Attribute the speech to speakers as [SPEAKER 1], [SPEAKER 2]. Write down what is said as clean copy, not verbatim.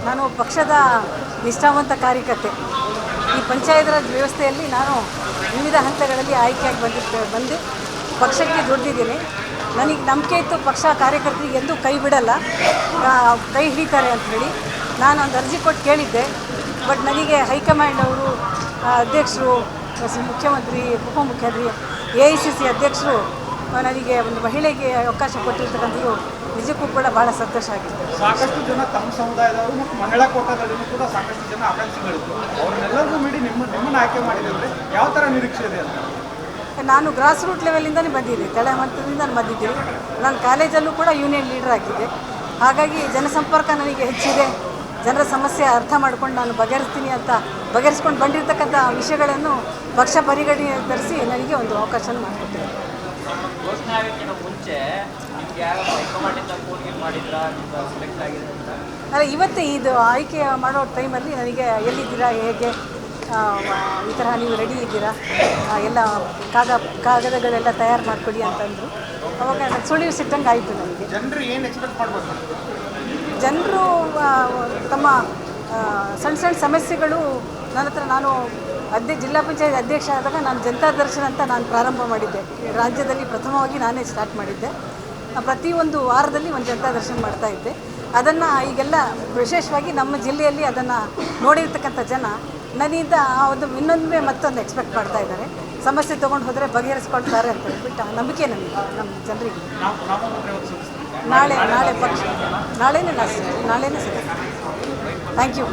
[SPEAKER 1] ನಾನು ಪಕ್ಷದ ನಿಷ್ಠಾವಂತ ಕಾರ್ಯಕರ್ತೆ. ಈ ಪಂಚಾಯತ್ ರಾಜ್ ವ್ಯವಸ್ಥೆಯಲ್ಲಿ ನಾನು ವಿವಿಧ ಹಂತಗಳಲ್ಲಿ ಆಯ್ಕೆಯಾಗಿ ಬಂದು ಪಕ್ಷಕ್ಕೆ ದುಡಿದಿದ್ದೀನಿ. ನನಗೆ ನಂಬಿಕೆ ಇತ್ತು ಪಕ್ಷ ಕಾರ್ಯಕರ್ತರಿಗೆ ಎಂದೂ ಕೈ ಬಿಡಲ್ಲ, ಕೈ ಹಿಡಿತಾರೆ ಅಂಥೇಳಿ ನಾನು ಒಂದು ಅರ್ಜಿ ಕೊಟ್ಟು ಕೇಳಿದ್ದೆ. ಬಟ್ ನನಗೆ ಹೈಕಮಾಂಡ್ ಅವರು, ಅಧ್ಯಕ್ಷರು, ಮುಖ್ಯಮಂತ್ರಿ, ಉಪಮುಖ್ಯಮಂತ್ರಿ, AICC ಅಧ್ಯಕ್ಷರು ನನಗೆ ಒಂದು ಮಹಿಳೆಗೆ ಅವಕಾಶ ಕೊಟ್ಟಿರ್ತಕ್ಕಂಥದ್ದು ನಿಜಕ್ಕೂ ಕೂಡ ಭಾಳ ಸಂತೋಷ ಆಗಿದೆ.
[SPEAKER 2] ಸಾಕಷ್ಟು ಜನ ತಮ್ಮ ಸಮುದಾಯದವರು ಮತ್ತು ಮಹಿಳಾ ಕೋಟಾದಲ್ಲಿಯೂ ಕೂಡ ಸಾಕಷ್ಟು ಜನ ಆಕಾಂಕ್ಷಿಗಳಿತ್ತು. ಅವ್ರನ್ನೆಲ್ಲರಿಗೂ ಮೀರಿ ನಿಮ್ಮನ್ನು ಆಯ್ಕೆ ಮಾಡಿದರೆ ಯಾವ ಥರ ನಿರೀಕ್ಷೆ ಇದೆ ಅಂತ?
[SPEAKER 1] ನಾನು ಗ್ರಾಸ್ ರೂಟ್ ಲೆವೆಲಿಂದನೇ ಬಂದಿದ್ದೆ, ತಳಮಟ್ಟದಿಂದ ಬಂದಿದ್ದೀನಿ. ನಾನು ಕಾಲೇಜಲ್ಲೂ ಕೂಡ ಯೂನಿಯನ್ ಲೀಡರ್ ಆಗಿದ್ದೆ. ಹಾಗಾಗಿ ಜನಸಂಪರ್ಕ ನನಗೆ ಹೆಚ್ಚಿದೆ. ಜನರ ಸಮಸ್ಯೆ ಅರ್ಥ ಮಾಡ್ಕೊಂಡು ನಾನು ಬಗೆಹರಿಸ್ಕೊಂಡು ಬಂದಿರತಕ್ಕಂಥ ವಿಷಯಗಳನ್ನು ಪಕ್ಷ ಪರಿಗಣನೆ ತರಿಸಿ ನನಗೆ ಒಂದು ಅವಕಾಶ ಮಾಡಿಕೊಟ್ಟಿದೆ. ಅಲ್ಲ, ಇವತ್ತೇ ಇದು ಆಯ್ಕೆ ಮಾಡೋ ಟೈಮಲ್ಲಿ ನನಗೆ ಎಲ್ಲಿದ್ದೀರಾ, ಹೇಗೆ, ಈ ಥರ ನೀವು ರೆಡಿ ಇದ್ದೀರಾ, ಎಲ್ಲ ಕಾಗದಗಳೆಲ್ಲ ತಯಾರು ಮಾಡಿಕೊಡಿ ಅಂತಂದರು. ಅವಾಗ ನನಗೆ ಸುಳಿವು ಸಿಕ್ಕಂಗೆ ಆಯಿತು. ನನಗೆ
[SPEAKER 2] ಜನರು ಏನು ಎಕ್ಸ್ಪೆಕ್ಟ್ ಮಾಡ್ಬೋದು?
[SPEAKER 1] ಜನರು ತಮ್ಮ ಸಣ್ಣ ಸಮಸ್ಯೆಗಳು ನನ್ನ ಹತ್ರ, ನಾನು ಜಿಲ್ಲಾ ಪಂಚಾಯತ್ ಅಧ್ಯಕ್ಷ ಆದಾಗ ನಾನು ಜನತಾ ದರ್ಶನ ಅಂತ ನಾನು ಪ್ರಾರಂಭ ಮಾಡಿದ್ದೆ. ರಾಜ್ಯದಲ್ಲಿ ಪ್ರಥಮವಾಗಿ ನಾನೇ ಸ್ಟಾರ್ಟ್ ಮಾಡಿದ್ದೆ. ಪ್ರತಿಯೊಂದು ವಾರದಲ್ಲಿ ಒಂದು ಜನತಾ ದರ್ಶನ ಮಾಡ್ತಾಯಿದ್ದೆ. ಅದನ್ನು ಈಗೆಲ್ಲ ವಿಶೇಷವಾಗಿ ನಮ್ಮ ಜಿಲ್ಲೆಯಲ್ಲಿ ಅದನ್ನು ನೋಡಿರ್ತಕ್ಕಂಥ ಜನ ನನ್ನಿಂದ ಒಂದು ಇನ್ನೊಂದು ಮತ್ತೊಂದು ಎಕ್ಸ್ಪೆಕ್ಟ್ ಮಾಡ್ತಾ ಇದ್ದಾರೆ. ಸಮಸ್ಯೆ ತೊಗೊಂಡು ಹೋದರೆ ಬಗೆಹರಿಸ್ಕೊಳ್ತಾರೆ ಅಂತ ಹೇಳ್ಬಿಟ್ಟು ನಂಬಿಕೆ ನನಗೆ, ನಮ್ಮ ಜನರಿಗೆ. ನಾಳೆ ಪಕ್ಷ ನಾಳೆನೇ ಸಿಗುತ್ತೆ. Thank you.